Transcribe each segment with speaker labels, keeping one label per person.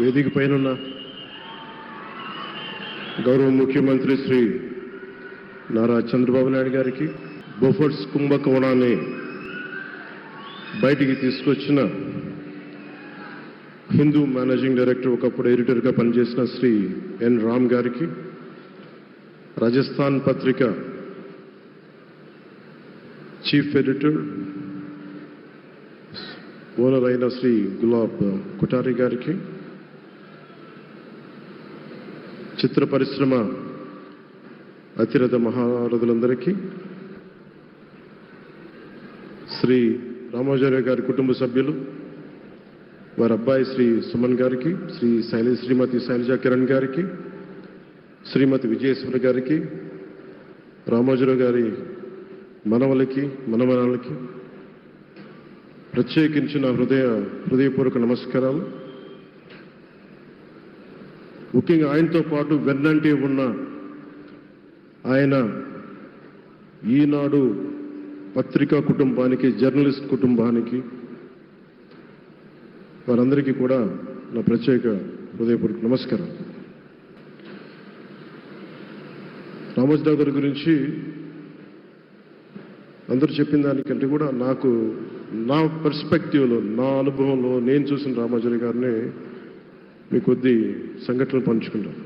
Speaker 1: వేదిక పైన గౌరవ ముఖ్యమంత్రి శ్రీ నారా చంద్రబాబు నాయుడు గారికి, బొఫర్స్ కుంభకోణాన్ని బయటికి తీసుకొచ్చిన హిందూ మేనేజింగ్ డైరెక్టర్, ఒకప్పుడు ఎడిటర్గా పనిచేసిన శ్రీ ఎన్ రామ్ గారికి, రాజస్థాన్ పత్రిక చీఫ్ ఎడిటర్ ఓనర్ అయిన శ్రీ గులాబ్ కొఠారి గారికి, చిత్ర పరిశ్రమ అతిరథ మహారథులందరికీ, శ్రీ రామాచార్య గారి కుటుంబ సభ్యులు, వారి అబ్బాయి శ్రీ సుమన్ గారికి, శ్రీమతి శైలజా కిరణ్ గారికి, శ్రీమతి విజయేశ్వరి గారికి, రామోజీరావు గారి మనవలకి మనమనాలకి ప్రత్యేకించిన హృదయపూర్వక నమస్కారాలు. ముఖ్యంగా ఆయనతో పాటు వెన్నంటి ఉన్న ఆయన ఈనాడు పత్రికా కుటుంబానికి, జర్నలిస్ట్ కుటుంబానికి, వారందరికీ కూడా నా ప్రత్యేక హృదయపూర్వక నమస్కారం. రామోజీరావు గారి గురించి అందరూ చెప్పిన దానికంటే కూడా నాకు నా పర్స్పెక్టివ్లో, నా అనుభవంలో నేను చూసిన రామోజీరావు గారిని మీ కొద్ది సంఘటనలు పంచుకుంటాను.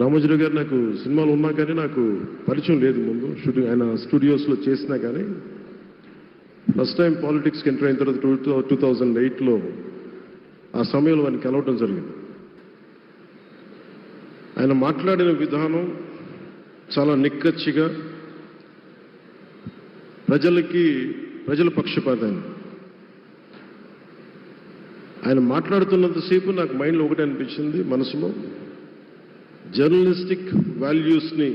Speaker 1: రామోజీరావు గారు నాకు సినిమాలు ఉన్నా కానీ నాకు పరిచయం లేదు. ముందు ఆయన స్టూడియోస్లో చేసినా కానీ ఫస్ట్ టైం పాలిటిక్స్కి ఎంటర్ అయిన తర్వాత 2008లో ఆ సమయంలో ఆయన కలవటం జరిగింది. ఆయన మాట్లాడిన విధానం చాలా నిక్కచ్చిగా, ప్రజల పక్షపాతాన్ని. ఆయన మాట్లాడుతున్నంతసేపు నాకు మైండ్లో ఒకటే అనిపించింది, మనసులో జర్నలిస్టిక్ వాల్యూస్ని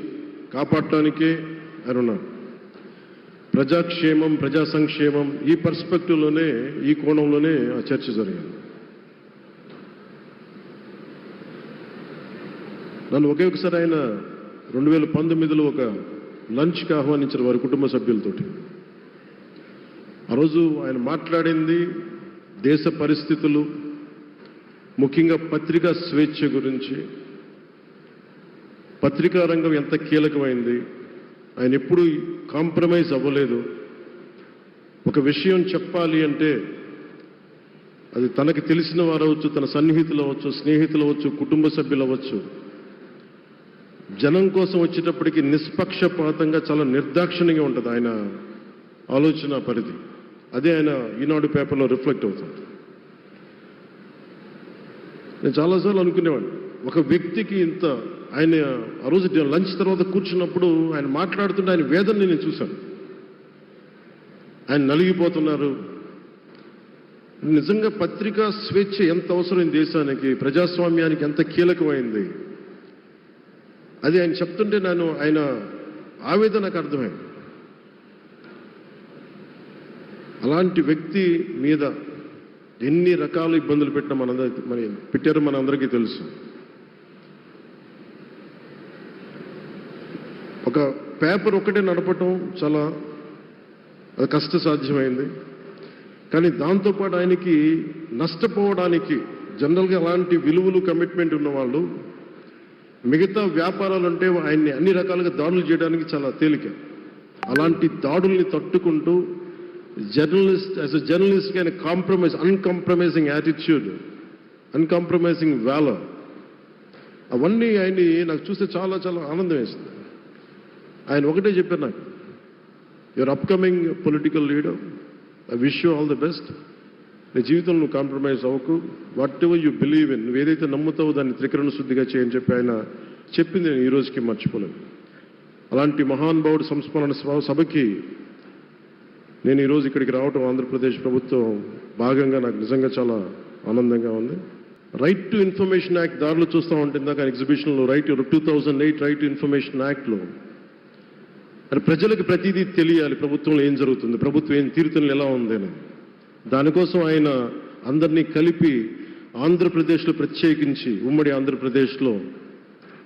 Speaker 1: కాపాడటానికే ఆయన ఉన్నారు. ప్రజాక్షేమం, ప్రజా సంక్షేమం, ఈ పర్స్పెక్టివ్లోనే, ఈ కోణంలోనే ఆ చర్చ జరిగింది. నన్ను ఒకే ఒకసారి ఆయన 2019లో ఒక లంచ్కి ఆహ్వానించారు వారి కుటుంబ సభ్యులతోటి. ఆ రోజు ఆయన మాట్లాడింది దేశ పరిస్థితులు, ముఖ్యంగా పత్రికా స్వేచ్ఛ గురించి, పత్రికా రంగం ఎంత కీలకమైంది. ఆయన ఎప్పుడూ కాంప్రమైజ్ అవ్వలేదు. ఒక విషయం చెప్పాలి అంటే అది తనకి తెలిసిన వారు అవ్వచ్చు, తన సన్నిహితులు అవ్వచ్చు, స్నేహితులు అవ్వచ్చు, కుటుంబ సభ్యులు అవ్వచ్చు, జనం కోసం వచ్చేటప్పటికి నిష్పక్షపాతంగా, చాలా నిర్దాక్షిణ్యంగా ఉంటుంది ఆయన ఆలోచన పరిధి. అదే ఆయన ఈనాడు పేపర్లో రిఫ్లెక్ట్ అవుతుంది. నేను చాలాసార్లు అనుకునేవాడిని, ఒక వ్యక్తికి ఇంత, ఆయన ఆ రోజు లంచ్ తర్వాత కూర్చున్నప్పుడు ఆయన మాట్లాడుతుంటే ఆయన వేదనని నేను చూశాను. ఆయన నలిగిపోతున్నారు. నిజంగా పత్రికా స్వేచ్ఛ ఎంత అవసరం దేశానికి, ప్రజాస్వామ్యానికి ఎంత కీలకమైంది, అది ఆయన చెప్తుంటే ఆయన ఆవేదన నాకు అర్థమైంది. అలాంటి వ్యక్తి మీద ఎన్ని రకాల ఇబ్బందులు పెట్టారో మనందరికీ తెలుసు. ఒక పేపర్ ఒక్కటే నడపటం చాలా అది కష్టసాధ్యమైంది. కానీ దాంతోపాటు ఆయనకి నష్టపోవడానికి, జనరల్గా అలాంటి విలువలు, కమిట్మెంట్ ఉన్నవాళ్ళు మిగతా వ్యాపారాలు అంటే ఆయన్ని అన్ని రకాలుగా దాడులు చేయడానికి చాలా తేలిక. అలాంటి దాడుల్ని తట్టుకుంటూ యాజ్ ఎ జర్నలిస్ట్ ఆయన అన్కాంప్రమైజింగ్ యాటిట్యూడ్, అన్కాంప్రమైజింగ్ వాలర్, అవన్నీ ఆయన్ని నాకు చూస్తే చాలా చాలా ఆనందం వేస్తుంది. ఆయన ఒకటే చెప్పారు నాకు, your upcoming political leader, I wish you all the best. నీ జీవితంలో నువ్వు కాంప్రమైజ్ అవ్వకు, what ever you believe in, నువ్వు ఏదైతే నమ్ముతావో దాన్ని త్రికరణ శుద్ధిగా చేయని చెప్పి ఆయన చెప్పింది నేను ఈ రోజుకి మర్చిపోలేను. అలాంటి మహానుభావుడు సంస్మరణ సభకి నేను ఈరోజు ఇక్కడికి రావటం ఆంధ్రప్రదేశ్ ప్రభుత్వం భాగంగా నాకు నిజంగా చాలా ఆనందంగా ఉంది. రైట్ టు ఇన్ఫర్మేషన్ యాక్ట్ దారిలో చూస్తూ ఉంటుంది దాకా ఎగ్జిబిషన్లో 2008 రైట్ టు ఇన్ఫర్మేషన్ యాక్ట్లో ప్రజలకు ప్రతిదీ తెలియాలి, ప్రభుత్వంలో ఏం జరుగుతుంది, ప్రభుత్వం ఏం తీరుతలు ఎలా ఉంది అని. దానికోసం ఆయన అందరినీ కలిపి ఆంధ్రప్రదేశ్లో, ప్రత్యేకించి ఉమ్మడి ఆంధ్రప్రదేశ్లో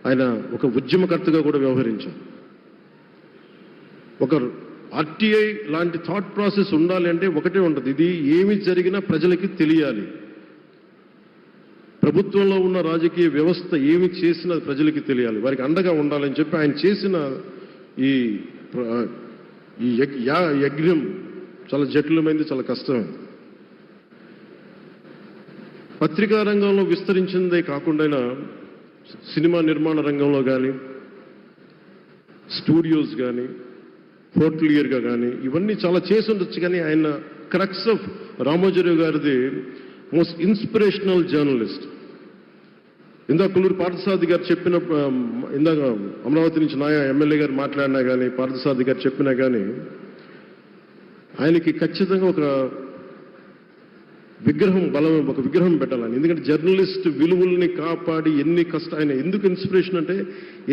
Speaker 1: ఆయన ఒక ఉద్యమకర్తగా కూడా వ్యవహరించారు. ఒక ఆర్టీఐ లాంటి థాట్ ప్రాసెస్ ఉండాలి అంటే ఒకటే ఉంటుంది, ఇది ఏమి జరిగినా ప్రజలకి తెలియాలి. ప్రభుత్వంలో ఉన్న రాజకీయ వ్యవస్థ ఏమి చేసినా ప్రజలకి తెలియాలి, వారికి అండగా ఉండాలని చెప్పి ఆయన చేసిన ఈ యజ్ఞం చాలా జటిలమైంది, చాలా కష్టమైంది. పత్రికా రంగంలో విస్తరించిందే కాకుండా సినిమా నిర్మాణ రంగంలో కానీ, స్టూడియోస్ కానీ, హోటలియర్గా కానీ ఇవన్నీ చాలా చేసి ఉండొచ్చు. కానీ ఆయన క్రక్స్ ఆఫ్ రామోజీరావు గారిది మోస్ట్ ఇన్స్పిరేషనల్ జర్నలిస్ట్. ఇందాక కొల్లూరు పార్థసారథి గారు చెప్పిన, ఇందాక అమరావతి నుంచి నాయ ఎమ్మెల్యే గారు మాట్లాడినా కానీ, పార్థసారథి గారు చెప్పినా కానీ ఆయనకి ఖచ్చితంగా ఒక విగ్రహం పెట్టాలని. ఎందుకంటే జర్నలిస్ట్ విలువల్ని కాపాడి ఆయన ఎందుకు ఇన్స్పిరేషన్ అంటే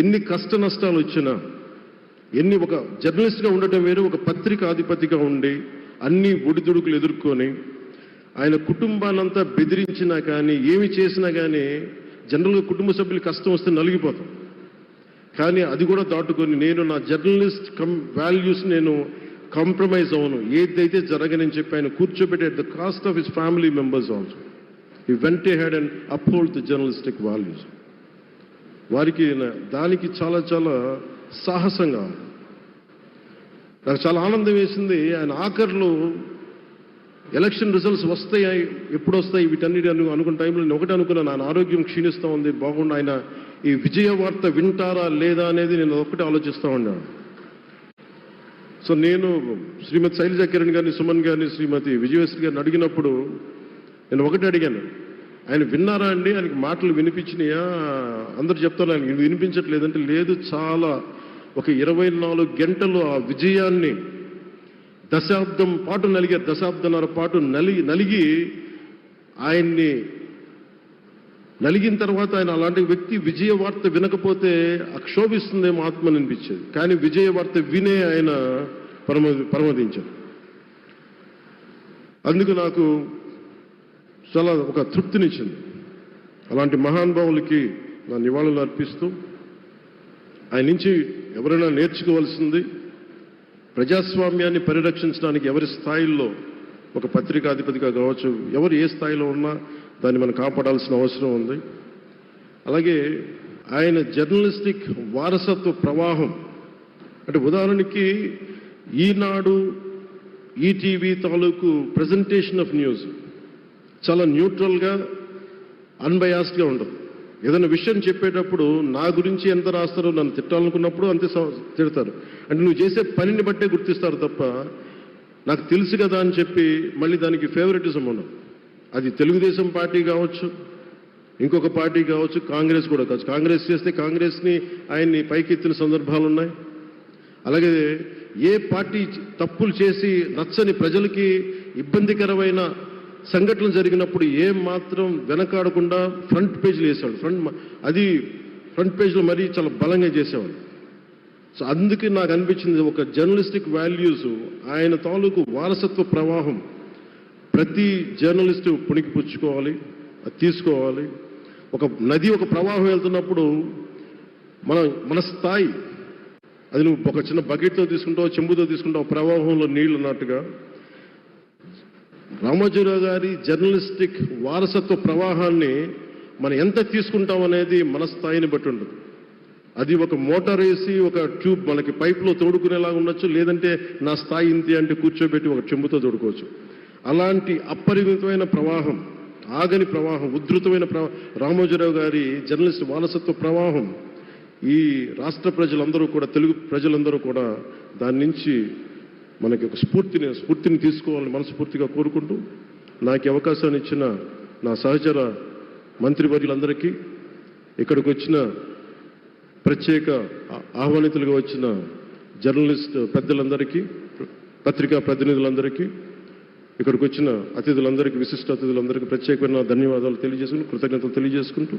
Speaker 1: ఎన్ని కష్ట నష్టాలు వచ్చినా, ఒక జర్నలిస్ట్గా ఉండటం వేరు, ఒక పత్రికాధిపతిగా ఉండి అన్ని ఒడిదుడుకులు ఎదుర్కొని ఆయన కుటుంబాన్నంతా బెదిరించినా కానీ, ఏమి చేసినా కానీ జనరల్గా కుటుంబ సభ్యులు కష్టం వస్తే నలిగిపోతాం. కానీ అది కూడా దాటుకొని నేను నా జర్నలిస్ట్ వాల్యూస్ నేను కాంప్రమైజ్ అవును, ఏదైతే జరగనని చెప్పి ఆయన కూర్చోబెట్టి at the cost of his family members also he went head and uphold the journalistic values. వారికి దానికి చాలా చాలా సాహసంగా నాకు చాలా ఆనందం వేసింది. ఆయన ఆఖర్లో ఎలక్షన్ రిజల్ట్స్ వస్తాయి, ఎప్పుడు వస్తాయి వీటన్నిటి అనుకున్న టైంలో నేను ఒకటి అనుకున్నాను, ఆయన ఆరోగ్యం క్షీణిస్తూ ఉంది, బాగుండు, ఆయన ఈ విజయ వార్త వింటారా లేదా అనేది నేను ఒకటి ఆలోచిస్తూ ఉన్నాను. సో నేను శ్రీమతి శైలజా కిరణ్ గారిని, సుమన్ గారిని, శ్రీమతి విజయశ్రీ గారిని అడిగినప్పుడు నేను ఒకటి అడిగాను, ఆయన విన్నారా అండి, ఆయనకి మాటలు వినిపించినాయా? అందరూ చెప్తారు ఆయనకి వినిపించట్లేదంటే, లేదు, చాలా ఒక 24 గంటలు ఆ విజయాన్ని దశాబ్దం పాటు నలిగారు, దశాబ్దన్నర పాటు నలిగి ఆయన్ని నలిగిన తర్వాత ఆయన అలాంటి వ్యక్తి విజయ వార్త వినకపోతే అక్షోభిస్తుందేమో ఆత్మని అనిపించేది. కానీ విజయ వార్త వినే ఆయన పరమదించారు. అందుకు నాకు చాలా ఒక తృప్తినిచ్చింది. అలాంటి మహానుభావులకి నా నివాళులు అర్పిస్తూ ఆయన నుంచి ఎవరైనా నేర్చుకోవాల్సింది, ప్రజాస్వామ్యాన్ని పరిరక్షించడానికి ఎవరి స్థాయిల్లో, ఒక పత్రికాధిపతిగా కావచ్చు, ఎవరు ఏ స్థాయిలో ఉన్నా దాన్ని మనం కాపాడాల్సిన అవసరం ఉంది. అలాగే ఆయన జర్నలిస్టిక్ వారసత్వ ప్రవాహం అంటే ఉదాహరణకి ఈనాడు, ఈటీవీ తాలూకు ప్రజెంటేషన్ ఆఫ్ న్యూస్ చాలా న్యూట్రల్గా, అన్బయాస్డ్గా ఉండదు. ఏదైనా విషయం చెప్పేటప్పుడు నా గురించి ఎంత రాస్తారో, నన్ను తిట్టాలనుకున్నప్పుడు అంతే తిడతారు. అంటే నువ్వు చేసే పనిని బట్టే గుర్తిస్తారు తప్ప నాకు తెలుసు కదా అని చెప్పి మళ్ళీ దానికి ఫేవరెటిజం ఉండదు. అది తెలుగుదేశం పార్టీ కావచ్చు, ఇంకొక పార్టీ కావచ్చు, కాంగ్రెస్ కూడా కావచ్చు. కాంగ్రెస్ చేస్తే కాంగ్రెస్ని ఆయన్ని పైకెత్తిన సందర్భాలు ఉన్నాయి. అలాగే ఏ పార్టీ తప్పులు చేసి నచ్చని, ప్రజలకి ఇబ్బందికరమైన సంఘటనలు జరిగినప్పుడు ఏం మాత్రం వెనకాడకుండా ఫ్రంట్ పేజీలు వేసేవాడు. ఫ్రంట్ పేజ్లో మరీ చాలా బలంగా చేసేవాడు. సో అందుకే నాకు అనిపించింది ఒక జర్నలిస్టిక్ వాల్యూస్, ఆయన తాలూకు వారసత్వ ప్రవాహం ప్రతి జర్నలిస్టు పుణికిపుచ్చుకోవాలి, అది తీసుకోవాలి. ఒక నది ఒక ప్రవాహం వెళ్తున్నప్పుడు మన స్థాయి, అది నువ్వు ఒక చిన్న బకెట్తో తీసుకుంటావు, చెంబుతో తీసుకుంటావు, ప్రవాహంలో నీళ్ళు అన్నట్టుగా రామోజీరావు గారి జర్నలిస్టిక్ వారసత్వ ప్రవాహాన్ని మనం ఎంత తీసుకుంటాం అనేది మన స్థాయిని బట్టి ఉంటుంది. అది ఒక మోటార్ వేసి ఒక ట్యూబ్ మనకి పైప్లో తోడుకునేలాగా ఉండొచ్చు, లేదంటే నా స్థాయి ఇంతే అంటే కూర్చోబెట్టి ఒక చెంబుతో తోడుకోవచ్చు. అలాంటి అపరిమితమైన ప్రవాహం, ఆగని ప్రవాహం, ఉధృతమైన రామోజీరావు గారి జర్నలిస్ట్ వారసత్వ ప్రవాహం ఈ రాష్ట్ర ప్రజలందరూ కూడా, తెలుగు ప్రజలందరూ కూడా దాని నుంచి మనకి ఒక స్ఫూర్తిని తీసుకోవాలని మనస్ఫూర్తిగా కోరుకుంటూ, నాకు అవకాశాన్ని ఇచ్చిన నా సహచర మంత్రివర్యులందరికీ, ఇక్కడికి వచ్చిన ప్రత్యేక ఆహ్వానితులుగా వచ్చిన జర్నలిస్ట్ పెద్దలందరికీ, పత్రికా ప్రతినిధులందరికీ, ఇక్కడికి వచ్చిన అతిథులందరికీ, విశిష్ట అతిథులందరికీ ప్రత్యేకమైన ధన్యవాదాలు తెలియజేసుకుంటూ, కృతజ్ఞతలు తెలియజేసుకుంటూ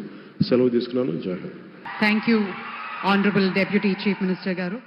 Speaker 1: సెలవు తీసుకున్నాను. జై Hind.
Speaker 2: Thank you honourable deputy chief minister గారు.